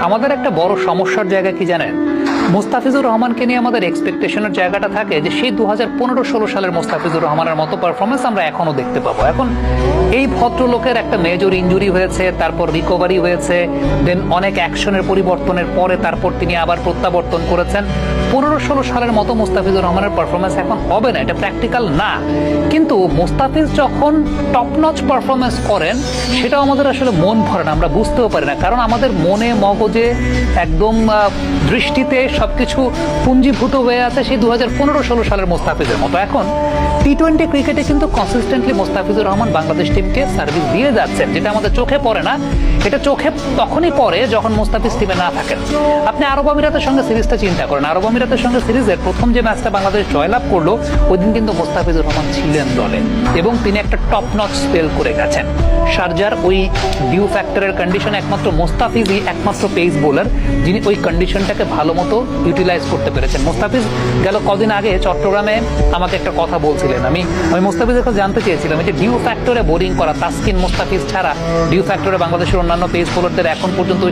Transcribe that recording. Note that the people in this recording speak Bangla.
আমাদের একটা বড় সমস্যার জায়গা কি জানেন, মুস্তাফিজুর রহমানকে নিয়ে আমাদের এক্সপেকটেশনের জায়গাটা থাকে যে সেই 2015-16 সালের মুস্তাফিজুর রহমানের মতো পারফরমেন্স আমরা এখনো দেখতে পাবো। এখন এই ভদ্রলোকের একটা মেজর ইনজুরি হয়েছে, তারপর রিকভারি হয়েছে, দেন অনেক অ্যাকশনের পরিবর্তনের পরে তারপর তিনি আবার প্রত্যাবর্তন করেছেন। 15-16 সালের মতো মুস্তাফিজুর রহমানের পারফরমেন্স এখন হবে না, এটা প্র্যাকটিক্যাল না। কিন্তু মুস্তাফিজ যখন টপ নচ পারফরমেন্স করেন সেটাও আমাদের আসলে মন ভরে না, আমরা বুঝতেও পারি না, কারণ আমাদের মনে মগজে একদম দৃষ্টিতে সবকিছু পুঞ্জীভূত হয়ে আছে সেই 2015-16 সালের মুস্তাফিজের মতো। এখন টি-20 ক্রিকেটে কিন্তু কনসিস্টেন্টলি মুস্তাফিজুর রহমান বাংলাদেশ টিমকে সার্ভিস দিয়ে যাচ্ছেন, যেটা আমাদের চোখে পড়ে না। এটা চোখে তখনই পড়ে যখন মুস্তাফিজ টিমে না থাকেন। আপনি আরব আমিরাতের সঙ্গে সিরিজটা চিন্তা করেন, আরব আমিরাতের সঙ্গে সিরিজের প্রথম যে ম্যাচটা বাংলাদেশ জয়লাভ করলো ওই দিন কিন্তু মুস্তাফিজুর রহমান ছিলেন দলে এবং তিনি একটা টপ নচ স্পেল করে গেছেন। শারজার ওই ডিউ ফ্যাক্টরের কন্ডিশনে একমাত্র মুস্তাফিজই একমাত্র পেস বোলার যিনি ওই কন্ডিশনটাকে ভালো মতো ইউটিলাইজ করতে পেরেছেন। মুস্তাফিজ গেল কদিন আগে চট্টগ্রামে আমাকে একটা কথা বলছিলেন, আমি মুস্তাফিজের কাছে জানতে চেয়েছিলাম যে ডিউ ফ্যাক্টরে বোলিং করা তাসকিন মুস্তাফিজ ছাড়া ডিউ ফ্যাক্টরে বাংলাদেশের অন্যান্য পেস বোলারদের এখন পর্যন্ত